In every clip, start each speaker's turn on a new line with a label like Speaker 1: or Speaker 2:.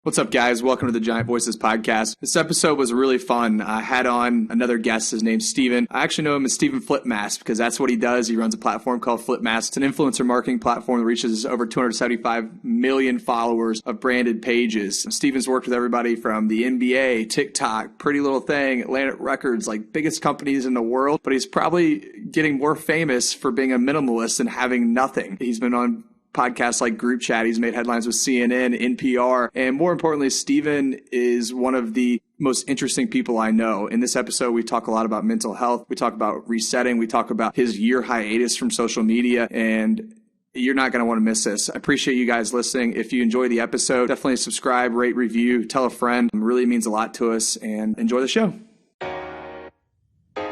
Speaker 1: What's up, guys? Welcome to the Giant Voices podcast. This episode was really fun. I had on another guest. His name's Steven. I actually know him as Steven Flipmass because that's what he does. He runs a platform called Flipmass. It's an influencer marketing platform that reaches over 275 million followers of branded pages. Steven's worked with everybody from the NBA, TikTok, Pretty Little Thing, Atlantic Records, like biggest companies in the world. But he's probably getting more famous for being a minimalist and having nothing. He's been on podcasts like Group Chat. He's made headlines with CNN, NPR, and more importantly, Steven is one of the most interesting people I know. In this episode, we talk a lot about mental health. We talk about resetting. We talk about his year hiatus from social media, and you're not going to want to miss this. I appreciate you guys listening. If you enjoy the episode, definitely subscribe, rate, review, tell a friend. It really means a lot to us, and enjoy the show.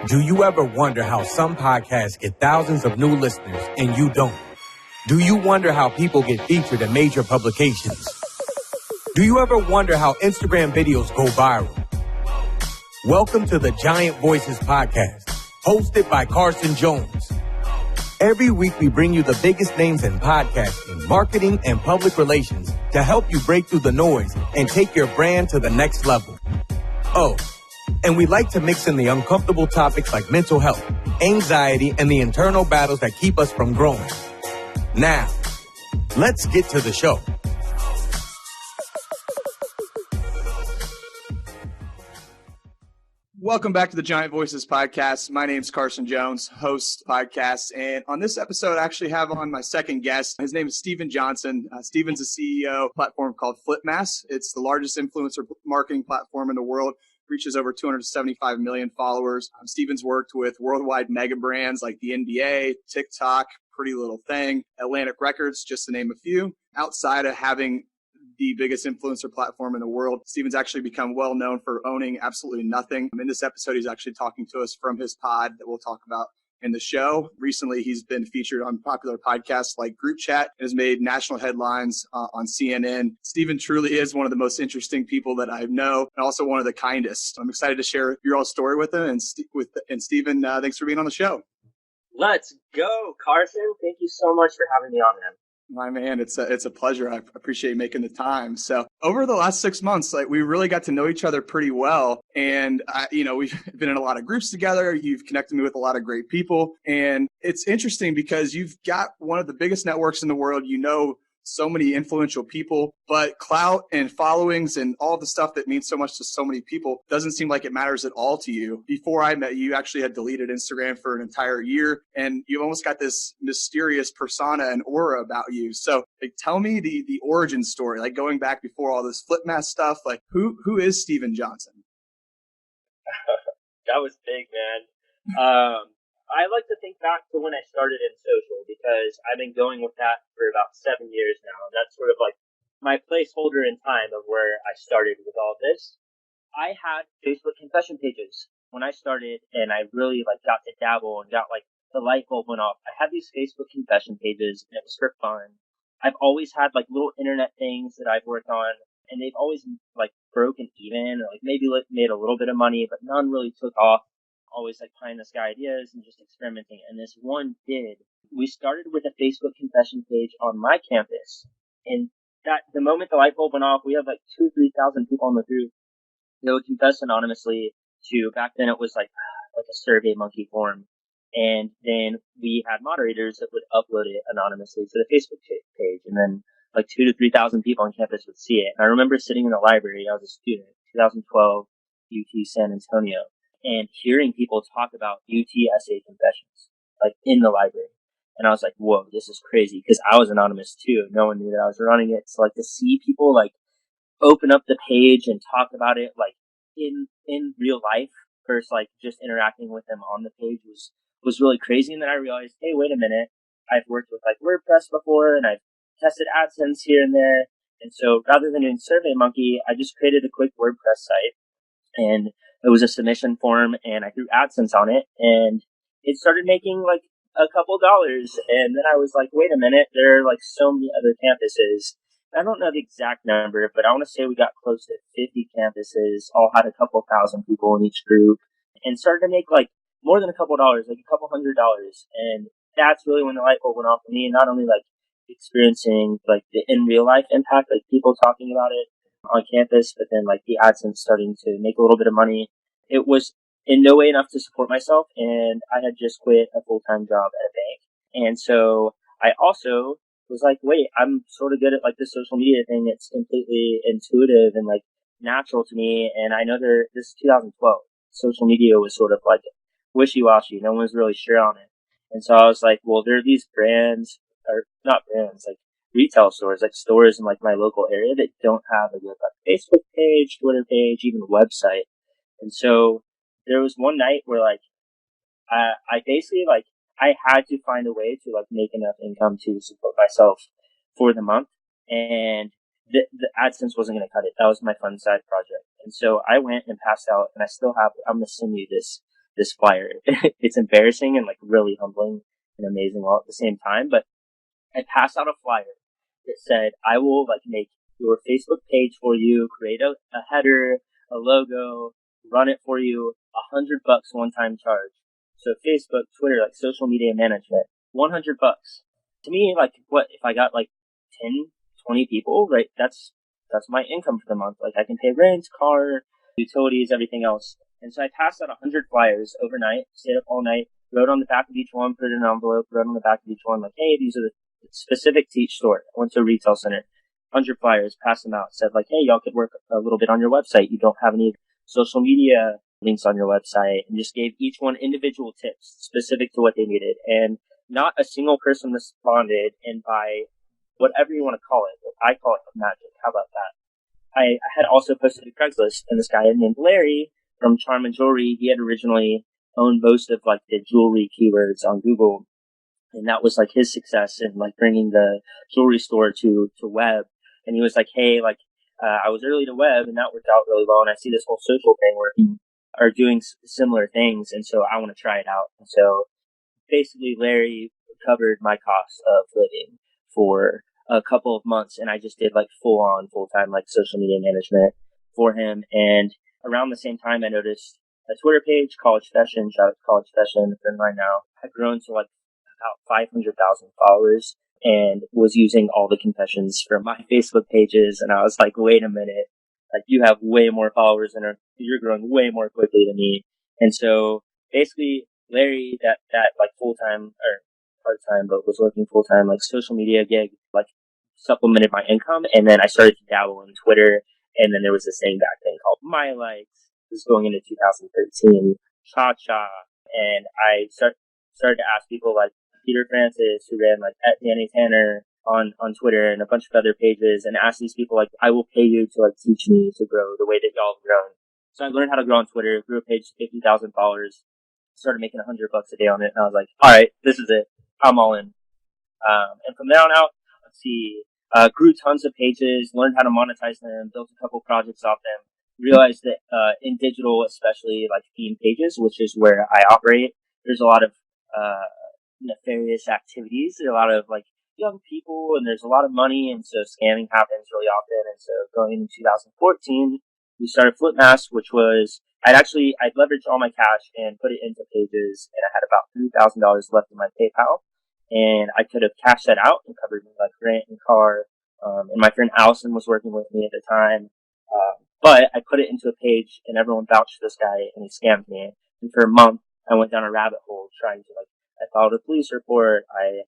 Speaker 2: Do you ever wonder how some podcasts get thousands of new listeners and you don't? Do you wonder how people get featured in major publications? Do you ever wonder how Instagram videos go viral? Welcome to the Giant Voices podcast, hosted by Carson Jones. Every week we bring you the biggest names in podcasting, marketing, and public relations to help you break through the noise and take your brand to the next level. Oh, and we like to mix in the uncomfortable topics like mental health, anxiety, and the internal battles that keep us from growing. Now, let's get to the show.
Speaker 1: Welcome back to the Giant Voices podcast. My name's Carson Jones, host podcast. And on this episode, I actually have on my second guest. His name is Steven Johnson. Steven's a CEO of a platform called Flipmass. It's the largest influencer marketing platform in the world. Reaches over 275 million followers. Steven's worked with worldwide mega brands like the NBA, TikTok, Pretty Little Thing, Atlantic Records, just to name a few. Outside of having the biggest influencer platform in the world, Steven's actually become well known for owning absolutely nothing. In this episode, he's actually talking to us from his pod that we'll talk about in the show. Recently, he's been featured on popular podcasts like Group Chat and has made national headlines on CNN. Steven truly is one of the most interesting people that I know and also one of the kindest. I'm excited to share your all story with him. And Steven, thanks for being on the show.
Speaker 3: Let's go, Carson. Thank you so much for having me on, man.
Speaker 1: My man, it's a pleasure. I appreciate you making the time. So over the last 6 months, we really got to know each other pretty well. And, we've been in a lot of groups together. You've connected me with a lot of great people. And it's interesting because you've got one of the biggest networks in the world. You know so many influential people, but clout and followings and all the stuff that means so much to so many people doesn't seem like it matters at all to you. Before I met you, you actually had deleted Instagram for an entire year, and you almost got this mysterious persona and aura about you. So tell me the origin story, going back before all this Flipmass stuff, who is Steven Johnson?
Speaker 3: That was big, man. I like to think back to when I started in social because I've been going with that for about 7 years now. And that's sort of like my placeholder in time of where I started with all this. I had Facebook confession pages when I started, and I really got to dabble and got the light bulb went off. I had these Facebook confession pages and it was for fun. I've always had little internet things that I've worked on, and they've always broken even or maybe made a little bit of money, but none really took off. Always pie in the sky ideas and just experimenting. And this one did. We started with a Facebook confession page on my campus. And that the moment the light bulb went off, we had 2,000 or 3,000 people on the group. They would confess anonymously to, back then it was a Survey Monkey form. And then we had moderators that would upload it anonymously to the Facebook page. And then 2,000 to 3,000 people on campus would see it. And I remember sitting in the library. I was a student, 2012, UT San Antonio, and hearing people talk about UTSA confessions, in the library. And I was like, whoa, this is crazy. Because I was anonymous too. No one knew that I was running it. So to see people open up the page and talk about it in real life versus just interacting with them on the page was really crazy. And then I realized, hey, wait a minute. I've worked with WordPress before, and I've tested AdSense here and there. And so rather than doing SurveyMonkey, I just created a quick WordPress site, and it was a submission form, and I threw AdSense on it, and it started making a couple dollars. And then I was like, wait a minute, there are so many other campuses. I don't know the exact number, but I want to say we got close to 50 campuses, all had a couple thousand people in each group, and started to make more than a couple dollars, a couple $100. And that's really when the light bulb went off for me, not only experiencing the in real life impact, people talking about it, on campus, but then like the AdSense starting to make a little bit of money. It was in no way enough to support myself, and I had just quit a full-time job at a bank. And so I also was like, wait, I'm sort of good at like the social media thing. It's completely intuitive and like natural to me. And I know this is 2012. Social media was sort of like wishy-washy. No one was really sure on it. And so I was like, well, there are these brands, or not brands, like retail stores, like stores in like my local area that don't have a good like Facebook page, Twitter page, even website. And so there was one night where like I basically like I had to find a way to like make enough income to support myself for the month, and the AdSense wasn't going to cut it. That was my fun side project. And so I went and passed out, and I still have. I'm going to send you this flyer. It's embarrassing and like really humbling and amazing all at the same time. But I passed out a flyer that said, I will like make your Facebook page for you, create a header, a logo, run it for you, $100 one-time charge. So Facebook, Twitter, like social media management, $100. To me, like what, if I got like 10, 20 people, right? That's my income for the month. Like I can pay rent, car, utilities, everything else. And so I passed out 100 flyers overnight, stayed up all night, wrote on the back of each one, put it in an envelope, wrote on the back of each one, like, hey, these are the specific to each store. I went to a retail center, 100 flyers, passed them out, said like, hey, y'all could work a little bit on your website. You don't have any social media links on your website, and just gave each one individual tips specific to what they needed. And not a single person responded. And by whatever you want to call it, I call it magic. How about that? I had also posted to Craigslist, and this guy named Larry from Charm and Jewelry, he had originally owned most of like the jewelry keywords on Google. And that was like his success in like bringing the jewelry store to web. And he was like, hey, like, I was early to web and that worked out really well. And I see this whole social thing working or doing similar things. And so I want to try it out. And so basically Larry covered my cost of living for a couple of months. And I just did like full-time, like social media management for him. And around the same time, I noticed a Twitter page, College Fashion, shout out to College Fashion, a friend of mine now, had grown to like about 500,000 followers and was using all the confessions from my Facebook pages. And I was like, wait a minute, like you have way more followers and you're growing way more quickly than me. And so basically Larry, that like full-time or part-time, but was working full-time, like social media gig, like supplemented my income. And then I started to dabble in Twitter. And then there was this thing back then called My Likes. This was going into 2013, Cha-Cha. And I started to ask people like Peter Francis, who ran like at Danny Tanner on Twitter and a bunch of other pages, and ask these people like, I will pay you to like teach me to grow the way that y'all have grown. So I learned how to grow on Twitter, grew a page to 50,000 followers, started making $100 a day on it. And I was like, all right, this is it. I'm all in. And from there on out, grew tons of pages, learned how to monetize them, built a couple projects off them, realized that in digital, especially like theme pages, which is where I operate, there's a lot of nefarious activities. There are a lot of like young people, and there's a lot of money, and so scamming happens really often. And so going into 2014, we started Flipmass, which was I'd leveraged all my cash and put it into pages, and I had about $3,000 left in my PayPal. And I could have cashed that out and covered like rent and car. And my friend Allison was working with me at the time. But I put it into a page and everyone vouched for this guy and he scammed me. And for a month, I went down a rabbit hole trying to I filed a police report. I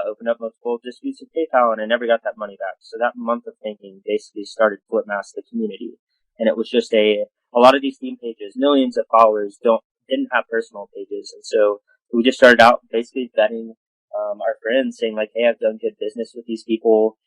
Speaker 3: opened up multiple disputes with PayPal and I never got that money back. So that month of thinking basically started Flipmass, the community. And it was just a lot of these theme pages, millions of followers didn't have personal pages. And so we just started out basically vetting our friends, saying like, hey, I've done good business with these people.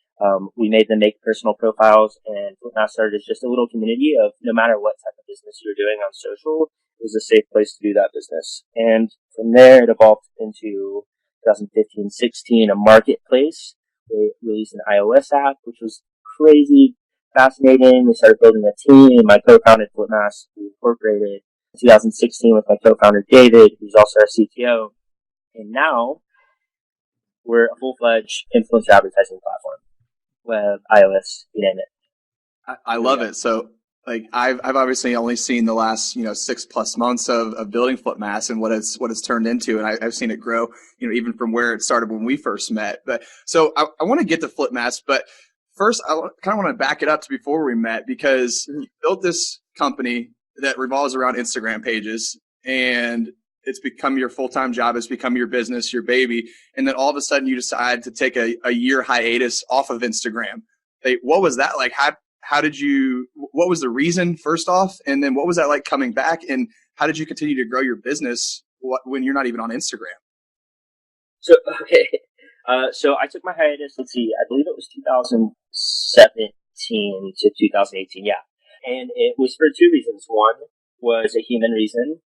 Speaker 3: We made them make personal profiles, and Flipmass started as just a little community of no matter what type of business you're doing on social, it was a safe place to do that business. And from there, it evolved into 2015-16, a marketplace. We released an iOS app, which was crazy, fascinating. We started building a team. My co-founded Flipmass. We incorporated in 2016 with my co-founder David, who's also our CTO. And now we're a full-fledged influencer advertising platform. Web, iOS, you name it.
Speaker 1: I love it. So like I've obviously only seen the last 6+ months of building Flipmass and what it's turned into, and I've seen it grow even from where it started when we first met. But so I want to get to Flipmass, but first, I kind of want to back it up to before we met, because you built this company that revolves around Instagram pages, and it's become your full-time job. It's become your business, your baby. And then all of a sudden you decide to take a year hiatus off of Instagram. What was that like? How did you, what was the reason first off? And then what was that like coming back? And how did you continue to grow your business when you're not even on Instagram?
Speaker 3: So, okay. So I took my hiatus, let's see, I believe it was 2017 to 2018. Yeah. And it was for two reasons. One was a human reason.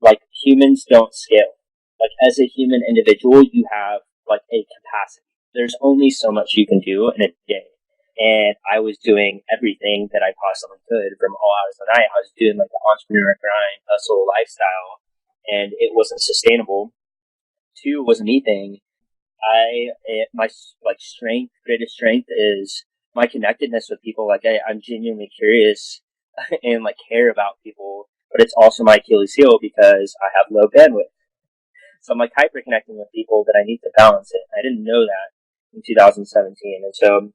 Speaker 3: Like humans don't scale. Like as a human individual, you have like a capacity. There's only so much you can do in a day. And I was doing everything that I possibly could from all hours of the night. I was doing like the entrepreneur grind, hustle lifestyle, and it wasn't sustainable. Two, wasn't anything. My greatest strength is my connectedness with people. Like I'm genuinely curious and like care about people, but it's also my Achilles heel because I have low bandwidth. So I'm like hyper connecting with people, but I need to balance it. I didn't know that in 2017. And so,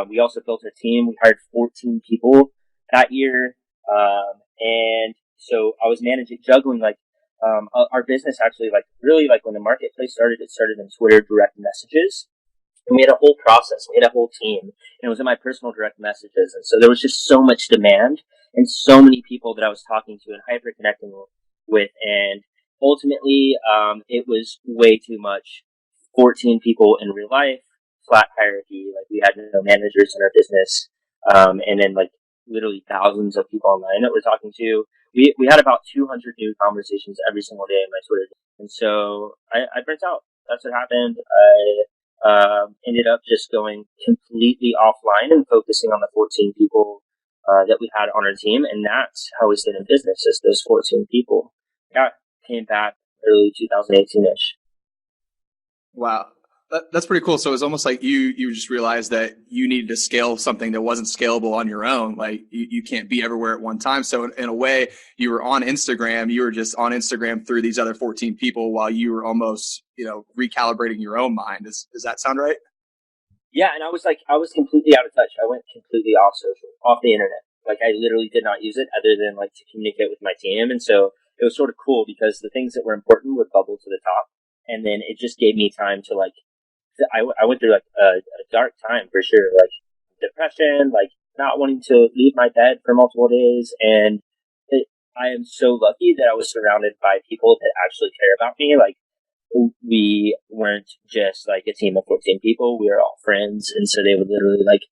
Speaker 3: we also built a team. We hired 14 people that year. And so I was juggling like, our business actually, like really like when the marketplace started, it started in Twitter direct messages. And we had a whole process. We had a whole team, and it was in my personal direct messages. And so there was just so much demand and so many people that I was talking to and hyper connecting with. And ultimately, it was way too much. 14 people in real life, flat hierarchy. Like we had no managers in our business. And then like literally thousands of people online that we're talking to. We had about 200 new conversations every single day in my Twitter. And so I burnt out. That's what happened. I ended up just going completely offline and focusing on the 14 people that we had on our team. And that's how we stayed in business, is those 14 people. Yeah, came back early 2018-ish.
Speaker 1: Wow. That's pretty cool. So it was almost like you just realized that you needed to scale something that wasn't scalable on your own. Like you can't be everywhere at one time. So in a way, you were on Instagram. You were just on Instagram through these other 14 people while you were almost, recalibrating your own mind. Does that sound right?
Speaker 3: Yeah, and I was completely out of touch. I went completely off social, off the internet. Like I literally did not use it other than like to communicate with my team. And so it was sort of cool because the things that were important would bubble to the top. And then it just gave me time to like, I went through like a dark time for sure, like depression, like not wanting to leave my bed for multiple days. And I am so lucky that I was surrounded by people that actually care about me. Like we weren't just like a team of 14 people. We were all friends. And so they would literally like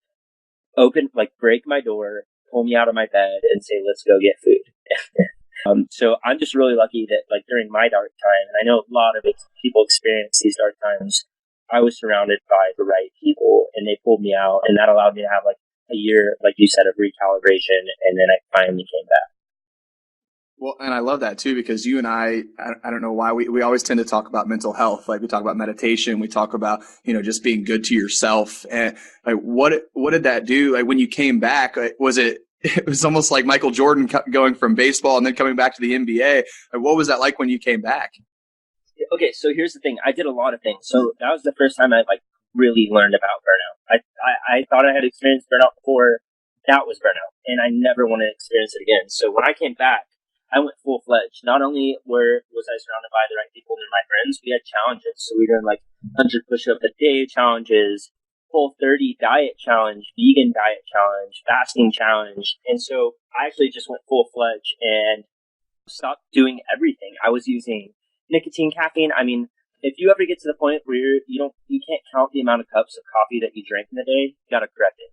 Speaker 3: break my door, pull me out of my bed and say, let's go get food. So I'm just really lucky that like during my dark time, and I know a lot of people experience these dark times, I was surrounded by the right people and they pulled me out, and that allowed me to have like a year, like you said, of recalibration. And then I finally came back.
Speaker 1: Well, and I love that too, because you and I don't know why we always tend to talk about mental health. Like we talk about meditation, we talk about, just being good to yourself. And like, what did that do? Like when you came back, it was almost like Michael Jordan going from baseball and then coming back to the NBA. Like, what was that like when you came back?
Speaker 3: Okay, so here's the thing. I did a lot of things. So that was the first time I like really learned about burnout. I thought I had experienced burnout before. That was burnout, and I never want to experience it again. So when I came back, I went full-fledged. Not only was I surrounded by the right people and my friends, we had challenges. So we were doing like 100 push-up a day challenges, full 30 diet challenge, vegan diet challenge, fasting challenge. And so I actually just went full-fledged and stopped doing everything. I was using nicotine, caffeine. I mean, if you ever get to the point where you can't count the amount of cups of coffee that you drink in a day, you gotta correct it.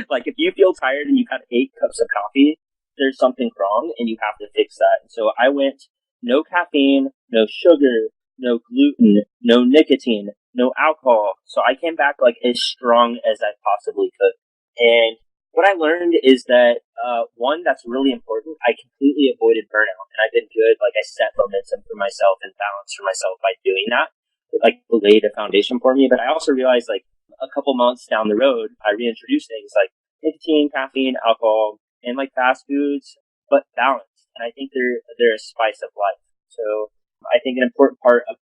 Speaker 3: Like if you feel tired and you've had 8 cups of coffee, there's something wrong and you have to fix that. And so I went no caffeine, no sugar, no gluten, no nicotine, no alcohol. So I came back like as strong as I possibly could. And what I learned is that, one, that's really important. I completely avoided burnout, and I've been good. Like I set momentum for myself and balance for myself by doing that. It like laid a foundation for me. But I also realized like a couple months down the road, I reintroduced things like nicotine, caffeine, alcohol, and like fast foods, but balanced. And I think they're a spice of life. So I think an important part of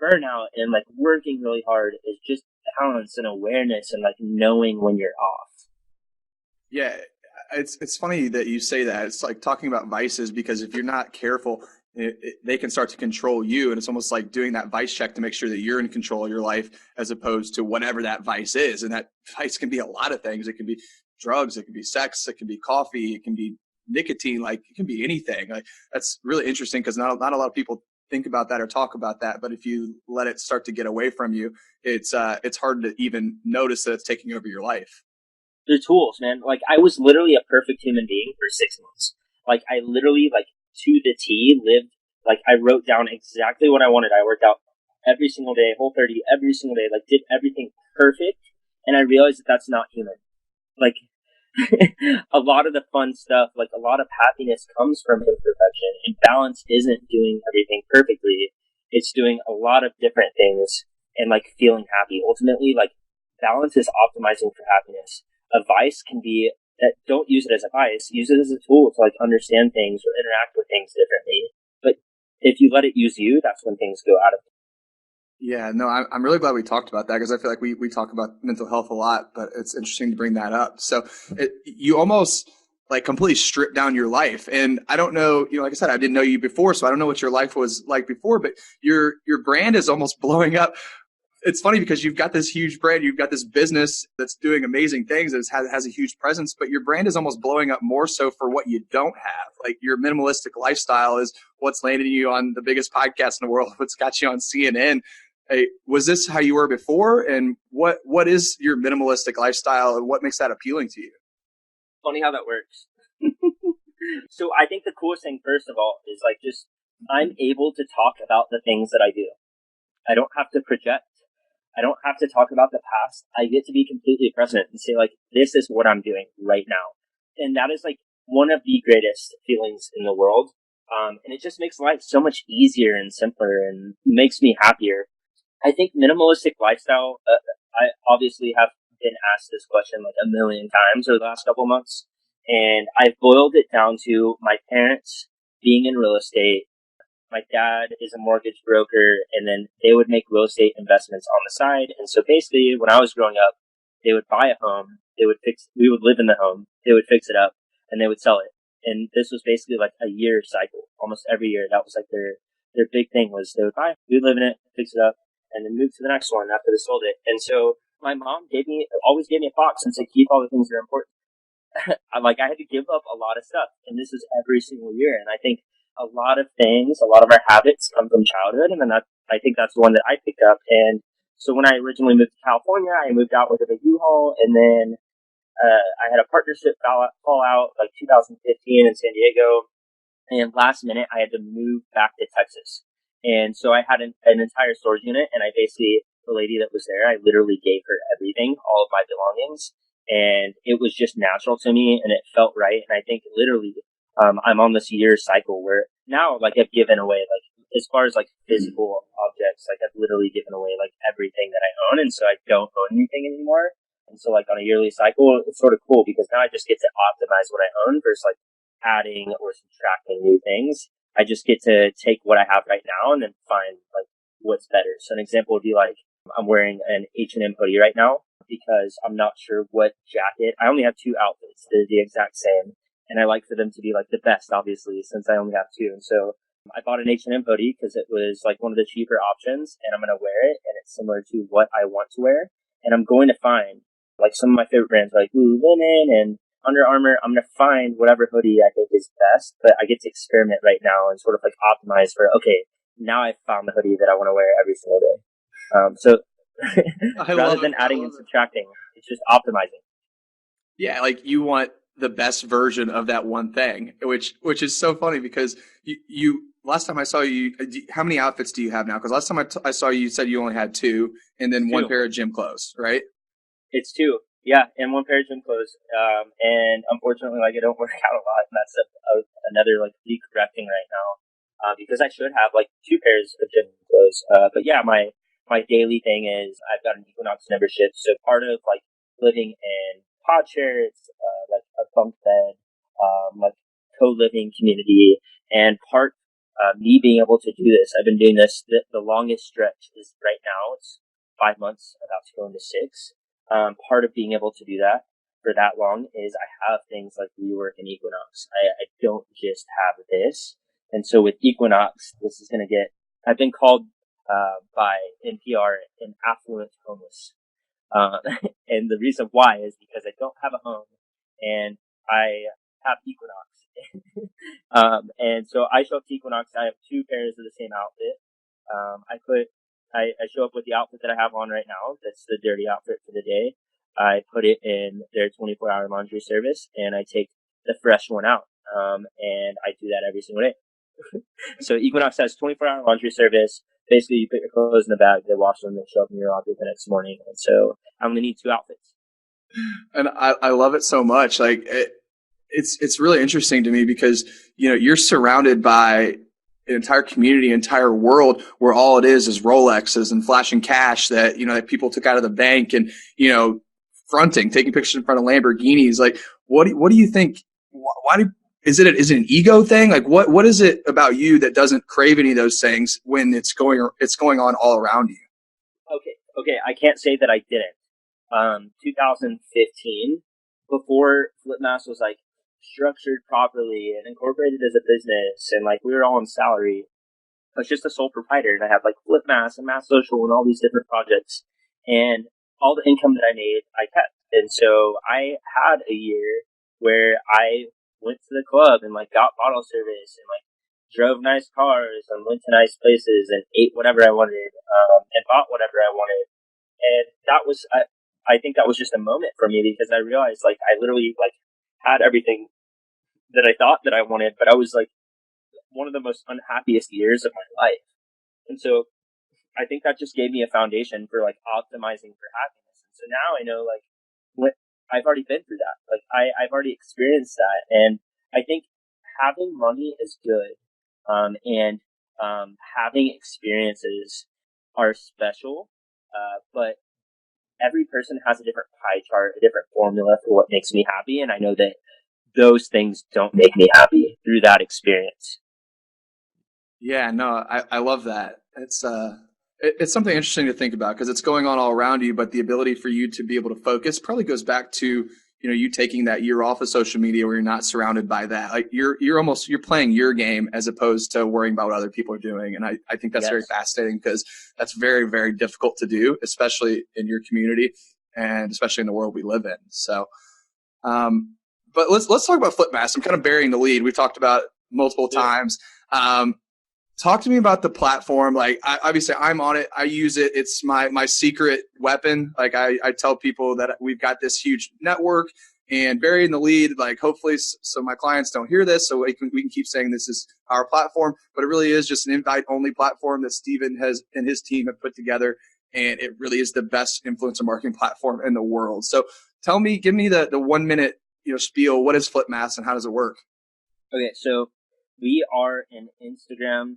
Speaker 3: burnout and like working really hard is just balance and awareness and like knowing when you're off.
Speaker 1: Yeah, it's funny that you say that. It's like talking about vices, because if you're not careful, they can start to control you, and it's almost like doing that vice check to make sure that you're in control of your life, as opposed to whatever that vice is. And that vice can be a lot of things. It can be drugs, it can be sex, it can be coffee, it can be nicotine, like it can be anything. Like that's really interesting, because not a lot of people think about that or talk about that. But if you let it start to get away from you, it's hard to even notice that it's taking over your life.
Speaker 3: The tools, man. Like I was literally a perfect human being for 6 months. Like I literally, like to the T, lived, like I wrote down exactly what I wanted. I worked out every single day, Whole30 every single day, like did everything perfect. And I realized that that's not human. Like a lot of the fun stuff, like a lot of happiness comes from imperfection, and balance isn't doing everything perfectly. It's doing a lot of different things and like feeling happy. Ultimately, like balance is optimizing for happiness. A vice can be that, don't use it as a vice, use it as a tool to like understand things or interact with things differently. But if you let it use you, that's when things go out of.
Speaker 1: Yeah, no, I'm really glad we talked about that, because I feel like we talk about mental health a lot, but it's interesting to bring that up. So you almost like completely strip down your life. And I don't know, like I said, I didn't know you before, so I don't know what your life was like before, but your brand is almost blowing up. It's funny because you've got this huge brand, you've got this business that's doing amazing things, that has a huge presence, but your brand is almost blowing up more so for what you don't have. Like your minimalistic lifestyle is what's landing you on the biggest podcast in the world, what's got you on CNN. Hey, was this how you were before? And what is your minimalistic lifestyle, and what makes that appealing to you?
Speaker 3: Funny how that works. So I think the coolest thing, first of all, is like just I'm able to talk about the things that I do. I don't have to project. I don't have to talk about the past. I get to be completely present and say, like, this is what I'm doing right now. And that is, like, one of the greatest feelings in the world. And it just makes life so much easier and simpler and makes me happier. I think minimalistic lifestyle, I obviously have been asked this question like a million times over the last couple of months. And I've boiled it down to my parents being in real estate. My dad is a mortgage broker, and then they would make real estate investments on the side. And so basically, when I was growing up, they would buy a home, we would live in the home, they would fix it up, and they would sell it. And this was basically like a year cycle, almost every year. That was like their big thing was they would buy, we would live in it, fix it up, and then move to the next one after they sold it. And so my mom always gave me a box and said, keep all the things that are important. I had to give up a lot of stuff, and this is every single year. And I think a lot of our habits come from childhood, and then I think that's the one that I picked up. And so when I originally moved to California, I moved out with a big U-Haul, and then I had a partnership fall out like 2015 in San Diego, and last minute I had to move back to Texas. And so I had an entire storage unit, and I basically, the lady that was there, I literally gave her everything, all of my belongings, and it was just natural to me, and it felt right. And I think literally I'm on this year cycle where now, like, I've given away, like, as far as, like, physical objects, like, I've literally given away, like, everything that I own, and so I don't own anything anymore. And so, like, on a yearly cycle, it's sort of cool, because now I just get to optimize what I own versus, like, adding or subtracting new things. I just get to take what I have right now and then find, like, what's better. So an example would be, like, I'm wearing an H&M hoodie right now because I'm not sure what jacket. I only have 2 outfits. They're the exact same. And I like for them to be like the best, obviously, since I only have 2. And so I bought an H&M hoodie because it was like one of the cheaper options, and I'm going to wear it, and it's similar to what I want to wear. And I'm going to find like some of my favorite brands like Lululemon and Under Armour. I'm going to find whatever hoodie I think is best, but I get to experiment right now and sort of like optimize for, okay, now I've found the hoodie that I want to wear every single day. So rather than adding and subtracting, it's just optimizing.
Speaker 1: Yeah, like you want the best version of that one thing, which is so funny, because you last time I saw you, how many outfits do you have now? Because last time I saw you, you said you only had 2, and then 1 pair of gym clothes, right?
Speaker 3: It's 2, yeah, and 1 pair of gym clothes. And unfortunately, like, I don't work out a lot, and that's another like decorrecting right now, because I should have like 2 pairs of gym clothes. But yeah, my daily thing is I've got an Equinox membership, so part of like living in pod chairs, like a bunk bed, like co-living community, and part me being able to do this. I've been doing this. The longest stretch is right now. It's 5 months, about to go into 6. Part of being able to do that for that long is I have things like WeWork and Equinox. I don't just have this. And so with Equinox, this is going to get, I've been called by NPR an affluent homeless. And the reason why is because I don't have a home and I have Equinox. And so I show up to Equinox. I have 2 pairs of the same outfit. I show up with the outfit that I have on right now. That's the dirty outfit for the day. I put it in their 24-hour laundry service and I take the fresh one out. And I do that every single day. So Equinox has 24-hour laundry service. Basically, you put your clothes in the bag, they wash them, they show up in your laundry the next morning. And so I'm going to need 2 outfits.
Speaker 1: And I love it so much. Like it's really interesting to me because, you're surrounded by an entire community, entire world where all it is Rolexes and flashing cash that, that people took out of the bank and, fronting, taking pictures in front of Lamborghinis. Like, what do you think? Is it an ego thing? Like, what is it about you that doesn't crave any of those things when it's going on all around you?
Speaker 3: Okay. I can't say that I didn't. 2015, before Flipmass was like structured properly and incorporated as a business, and like we were all on salary, I was just a sole proprietor, and I had like Flipmass and Mass Social and all these different projects, and all the income that I made, I kept. And so I had a year where I went to the club and like got bottle service and like drove nice cars and went to nice places and ate whatever I wanted, and bought whatever I wanted. And that was, I think that was just a moment for me because I realized like I literally like had everything that I thought that I wanted, but I was like one of the most unhappiest years of my life. And so I think that just gave me a foundation for like optimizing for happiness. And so now I know like what I've already been through that. Like I've already experienced that. And I think having money is good. And having experiences are special. But every person has a different pie chart, a different formula for what makes me happy. And I know that those things don't make me happy through that experience.
Speaker 1: Yeah, no, I love that. It's something interesting to think about because it's going on all around you, but the ability for you to be able to focus probably goes back to, you taking that year off of social media where you're not surrounded by that. Like you're playing your game as opposed to worrying about what other people are doing. And I think that's very fascinating because that's very, very difficult to do, especially in your community and especially in the world we live in. So, but let's talk about Flipmass. I'm kind of burying the lead. We've talked about it multiple times. Talk to me about the platform. Like, obviously, I'm on it. I use it. It's my secret weapon. Like, I tell people that we've got this huge network and burying the lead. Like, hopefully, so my clients don't hear this, so we can keep saying this is our platform. But it really is just an invite-only platform that Steven has and his team have put together, and it really is the best influencer marketing platform in the world. So, give me the 1 minute spiel. What is Flipmass and how does it work?
Speaker 3: Okay, so we are an Instagram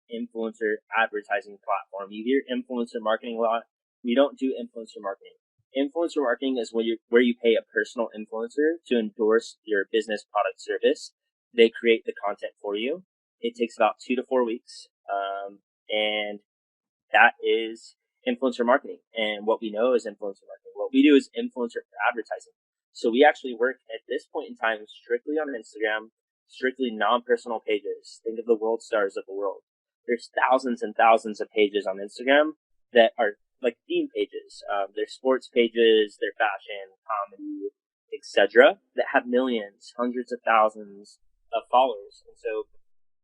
Speaker 3: influencer advertising platform. You hear influencer marketing a lot. We don't do influencer marketing. Influencer marketing is where you pay a personal influencer to endorse your business, product, service. They create the content for you. It takes about 2 to 4 weeks. And that is influencer marketing. And what we know is influencer marketing. What we do is influencer advertising. So we actually work at this point in time strictly on Instagram, strictly non-personal pages. Think of the world stars of the world. There's thousands and thousands of pages on Instagram that are like theme pages. They're sports pages, they're fashion, comedy, etc. that have millions, hundreds of thousands of followers. And so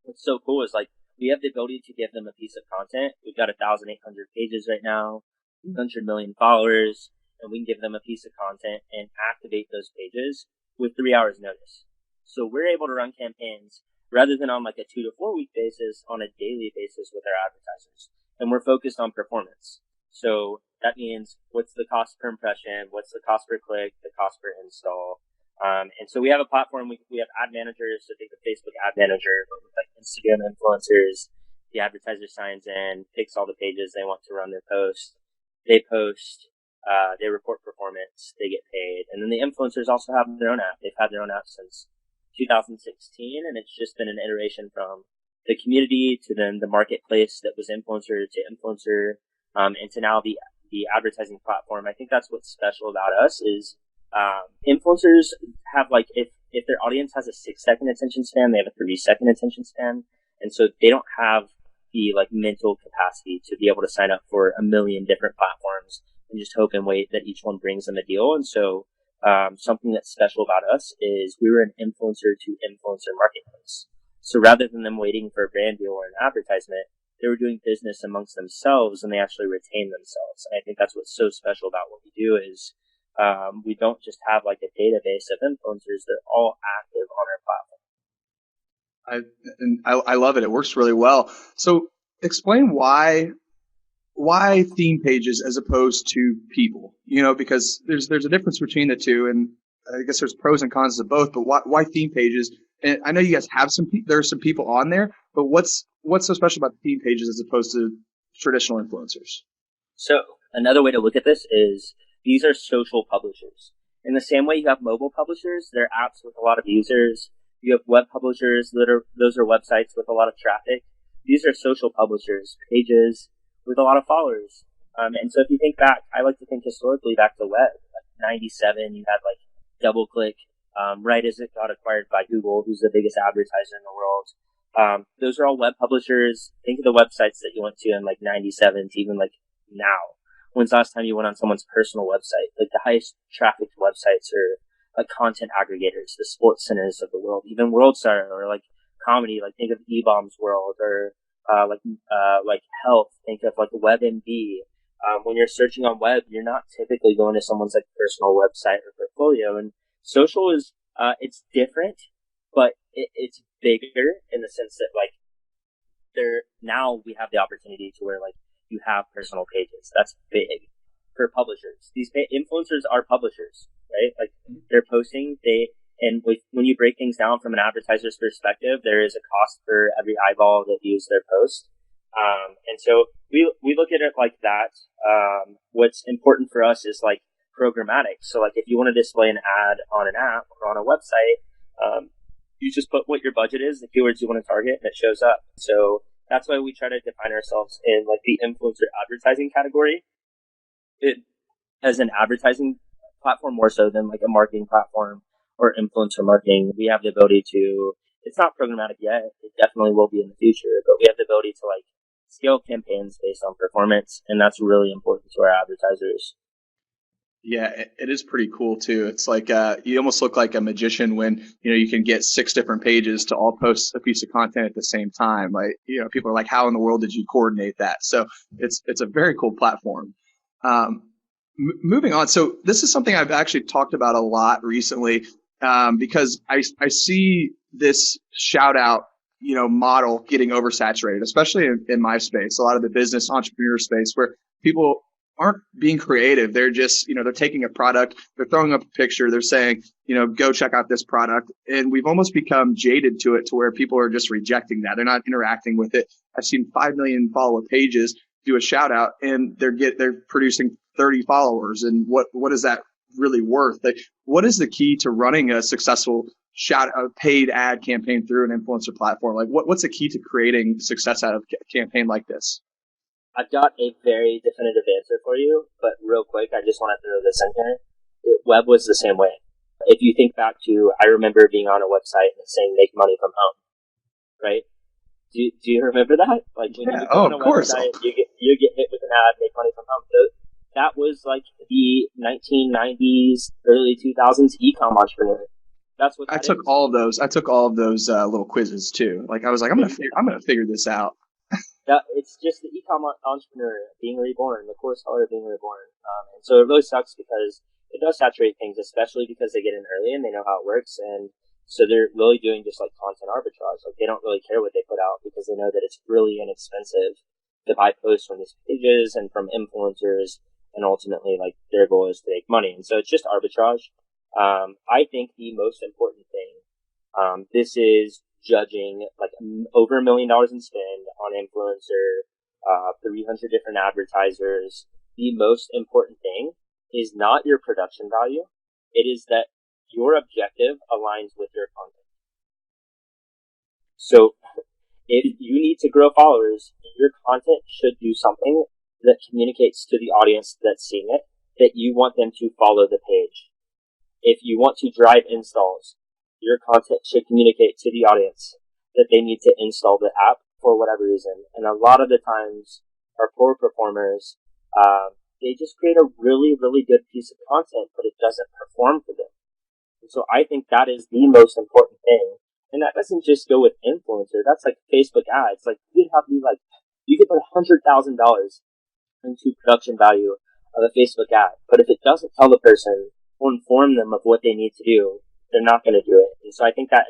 Speaker 3: what's so cool is like we have the ability to give them a piece of content. We've got 1,800 pages right now, 100 million followers, and we can give them a piece of content and activate those pages with 3 hours notice. So we're able to run campaigns rather than on like a 2 to 4 week basis, on a daily basis with our advertisers. And we're focused on performance. So that means what's the cost per impression, what's the cost per click, the cost per install. And so we have a platform, we have ad managers, so think of Facebook ad manager, but with like Instagram influencers. The advertiser signs in, picks all the pages they want to run their post. They post, they report performance, they get paid. And then the influencers also have their own app. They've had their own app since 2016, and it's just been an iteration from the community to then the marketplace that was influencer to influencer, and to now the the advertising platform, I think that's what's special about us is influencers have like if their audience has a 6-second attention span, they have a 3-second attention span, and so they don't have the like mental capacity to be able to sign up for a million different platforms and just hope and wait that each one brings them a deal. And so something that's special about us is we were an influencer to influencer marketplace. So rather than them waiting for a brand deal or an advertisement, they were doing business amongst themselves and they actually retained themselves. And I think that's what's so special about what we do is we don't just have like a database of influencers. They're all active on our platform.
Speaker 1: I love it. It works really well. So explain why theme pages as opposed to people, because there's a difference between the two, and I guess there's pros and cons of both, but why theme pages? And I know you guys have there are some people on there, but what's so special about the theme pages as opposed to traditional influencers?
Speaker 3: So another way to look at this is these are social publishers. In the same way you have mobile publishers, they're apps with a lot of users. You have web publishers those are websites with a lot of traffic. These are social publishers, pages with a lot of followers. And so if you think back, I like to think historically back to web. Like 97, you had like DoubleClick, right as it got acquired by Google, who's the biggest advertiser in the world. Those are all web publishers. Think of the websites that you went to in like 97 to even like now. When's the last time you went on someone's personal website? Like the highest trafficked websites are like content aggregators, the sports centers of the world, even WorldStar, or like comedy, like think of eBaum's World, or like health, think of like WebMD. When you're searching on web, you're not typically going to someone's like personal website or portfolio. And social is it's different, but it's bigger in the sense that like now we have the opportunity to where like you have personal pages. That's big for publishers. These influencers are publishers, right? Like they're posting, when you break things down from an advertiser's perspective, there is a cost for every eyeball that views their post. And so we look at it like that. What's important for us is like programmatic. So like if you want to display an ad on an app or on a website, you just put what your budget is, the keywords you want to target, and it shows up. So that's why we try to define ourselves in like the influencer advertising category. As an advertising platform more so than like a marketing platform or influencer marketing. We have the ability to, it's not programmatic yet, it definitely will be in the future, but we have the ability to like scale campaigns based on performance, and that's really important to our advertisers.
Speaker 1: Yeah, it is pretty cool too. It's like you almost look like a magician when you can get 6 different pages to all post a piece of content at the same time. Like people are like, how in the world did you coordinate that? So it's a very cool platform. Moving on, so this is something I've actually talked about a lot recently because I see this shout out model getting oversaturated, especially in my space, a lot of the business entrepreneur space where people aren't being creative. They're just, they're taking a product, they're throwing up a picture, they're saying, go check out this product. And we've almost become jaded to it to where people are just rejecting that. They're not interacting with it. I've seen 5 million follow pages do a shout out and they're producing 30 followers. And what is that really worth? Like, what is the key to running a successful paid ad campaign through an influencer platform? Like what's the key to creating success out of a campaign like this?
Speaker 3: I've got a very definitive answer for you, but real quick, I just want to throw this in here. Web was the same way. If you think back to, I remember being on a website and saying make money from home, right? Do you remember that? Like when you go on a website, you get hit with an ad, make money from home. So that was like the 1990s, early 2000s e-com entrepreneur. That's what
Speaker 1: I took all of those. I took all of those little quizzes too. Like I was like, I'm gonna figure this out.
Speaker 3: It's just the e-com entrepreneur being reborn, the core seller being reborn. And so it really sucks because it does saturate things, especially because they get in early and they know how it works. And so they're really doing just like content arbitrage. Like they don't really care what they put out because they know that it's really inexpensive to buy posts from these pages and from influencers. And ultimately, like their goal is to make money. And so it's just arbitrage. I think the most important thing, this is judging like over $1 million in spend on influencer, 300 different advertisers. The most important thing is not your production value. It is that your objective aligns with your content. So if you need to grow followers, your content should do something that communicates to the audience that's seeing it that you want them to follow the page. If you want to drive installs, your content should communicate to the audience that they need to install the app for whatever reason. And a lot of the times, our poor performers, they just create a really, really good piece of content, but it doesn't perform for them. And so I think that is the most important thing. And that doesn't just go with influencer. That's like Facebook ads. Like you could put $100,000 into production value of a Facebook ad, but if it doesn't tell the person or inform them of what they need to do, they're not going to do it. And so I think that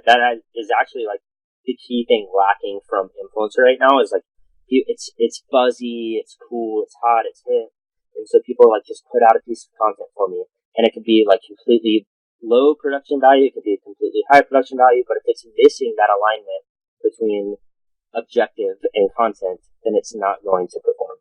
Speaker 3: is actually like the key thing lacking from influencer right now is like it's buzzy, it's cool, it's hot, it's hip, and so people are like, just put out a piece of content for me, and it could be like completely low production value, it could be completely high production value, but if it's missing that alignment between objective and content, then it's not going to perform.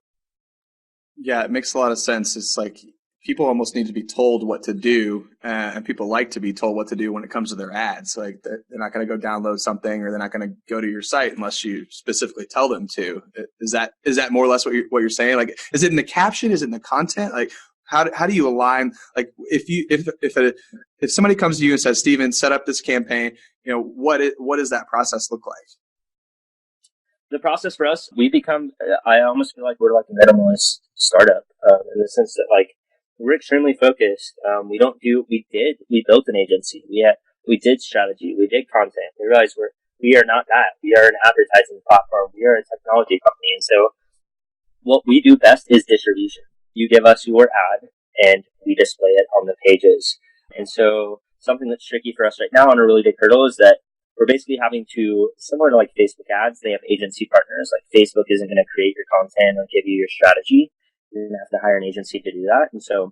Speaker 1: Yeah, it makes a lot of sense. It's like people almost need to be told what to do, and people like to be told what to do when it comes to their ads. Like they're not going to go download something, or they're not going to go to your site unless you specifically tell them to. Is that more or less what you're saying? Like, is it in the caption? Is it in the content? Like, how do you align? Like, if somebody comes to you and says, "Steven, set up this campaign," what does that process look like?
Speaker 3: The process for us, I almost feel like we're like a minimalist startup in the sense that like we're extremely focused. We built an agency. We did strategy. We did content. We realized we are not that. We are an advertising platform. We are a technology company. And so what we do best is distribution. You give us your ad and we display it on the pages. And so something that's tricky for us right now and a really big hurdle is that we're basically having to, similar to like Facebook ads, they have agency partners. Like Facebook isn't going to create your content or give you your strategy. You're going to have to hire an agency to do that. And so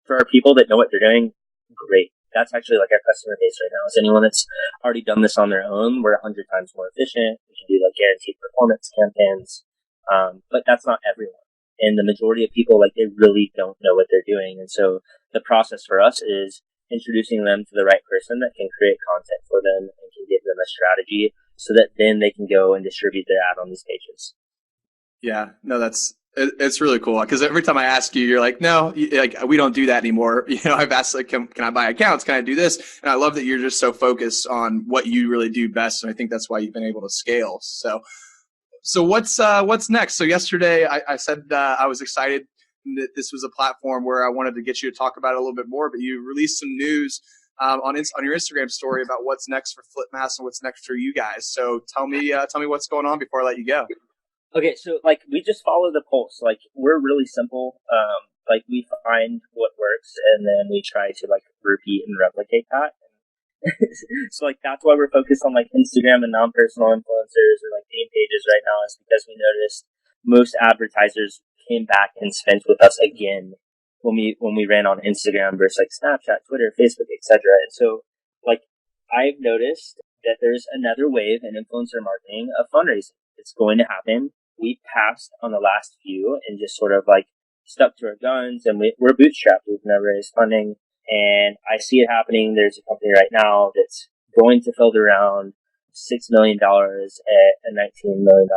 Speaker 3: for our people that know what they're doing, great. That's actually like our customer base right now. Is anyone that's already done this on their own, we're 100 times more efficient. We can do like guaranteed performance campaigns. But that's not everyone. And the majority of people, like, they really don't know what they're doing. And so the process for us is introducing them to the right person that can create content for them and can give them a strategy so that then they can go and distribute their ad on these pages.
Speaker 1: Yeah, no, it's really cool because every time I ask you, you're like, no, like we don't do that anymore. I've asked like, can I buy accounts? Can I do this? And I love that you're just so focused on what you really do best. And I think that's why you've been able to scale. So what's next? So yesterday I said I was excited that this was a platform where I wanted to get you to talk about it a little bit more, but you released some news on your Instagram story about what's next for Flipmass and what's next for you guys. So tell me what's going on before I let you go.
Speaker 3: Okay, so like we just follow the pulse. Like we're really simple. Like we find what works and then we try to like repeat and replicate that. So like that's why we're focused on like Instagram and non-personal influencers or like theme pages right now, is because we noticed most advertisers came back and spent with us again when we ran on Instagram versus like Snapchat, Twitter, Facebook, etc. And so like I've noticed that there's another wave in influencer marketing of fundraising. It's going to happen. We passed on the last few and just sort of like stuck to our guns, and we're bootstrapped. We've never raised funding. And I see it happening. There's a company right now that's going to fill around $6 million at a $19 million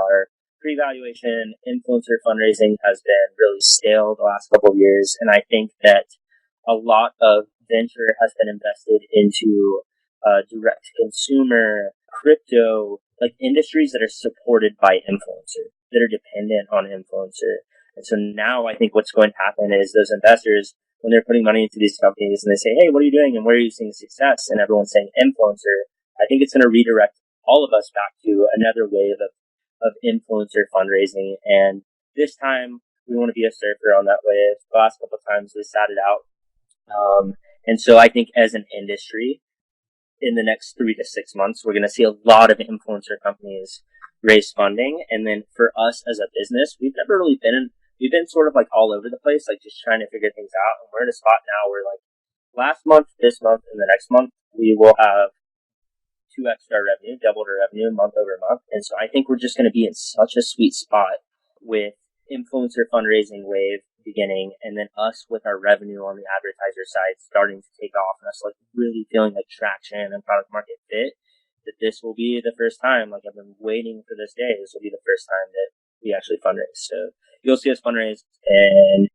Speaker 3: pre-valuation. Influencer fundraising has been really stale the last couple of years. And I think that a lot of venture has been invested into direct consumer, crypto, like industries that are supported by influencer, that are dependent on influencer. And so now I think what's going to happen is those investors, when they're putting money into these companies and they say, hey, what are you doing and where are you seeing success? And everyone's saying influencer. I think it's going to redirect all of us back to another wave of influencer fundraising. And this time we want to be a surfer on that wave. The last couple of times we sat it out. And so I think as an industry, in the next 3 to 6 months, we're going to see a lot of influencer companies raise funding. And then for us as a business, we've never really we've been sort of like all over the place, like just trying to figure things out. And we're in a spot now where like last month, this month, and the next month, we will have 2x our revenue, doubled our revenue month over month. And so I think we're just going to be in such a sweet spot with influencer fundraising wave beginning, and then us with our revenue on the advertiser side starting to take off, and us like really feeling like traction and product market fit, that this will be the first time, like I've been waiting for this day, this will be the first time that we actually fundraise. So you'll see us fundraise, and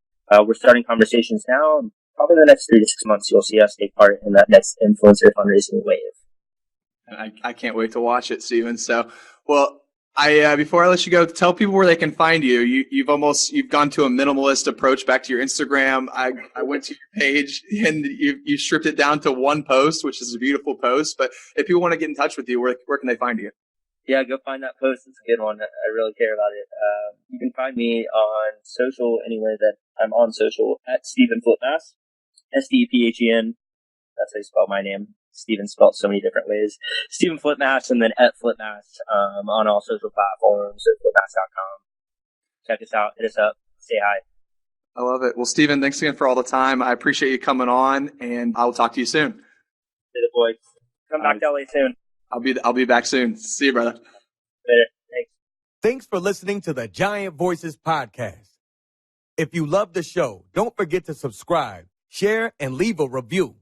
Speaker 3: we're starting conversations now. And probably in the next 3 to 6 months, you'll see us take part in that next influencer fundraising wave.
Speaker 1: I can't wait to watch it, Steven. So, well, before I let you go, tell people where they can find you. You've gone to a minimalist approach back to your Instagram. I went to your page and you stripped it down to one post, which is a beautiful post. But if people want to get in touch with you, where can they find you?
Speaker 3: Yeah, go find that post. It's a good one. I really care about it. You can find me on social anywhere that I'm on social at Stephen Flipmass, SDPHEN. That's how you spell my name. Steven spelled so many different ways. Stephen Flipmass, and then at Flipmass on all social platforms or flipmass.com. Check us out. Hit us up. Say hi.
Speaker 1: I love it. Well, Steven, thanks again for all the time. I appreciate you coming on, and I will talk to you soon.
Speaker 3: To the boys. Come back to LA soon.
Speaker 1: I'll be back soon. See you, brother.
Speaker 3: Later. Thanks.
Speaker 2: Thanks for listening to the Giant Voices podcast. If you love the show, don't forget to subscribe, share, and leave a review.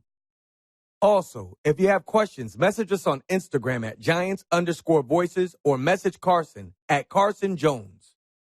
Speaker 2: Also, if you have questions, message us on Instagram at Giants_Voices or message Carson at Carson Jones.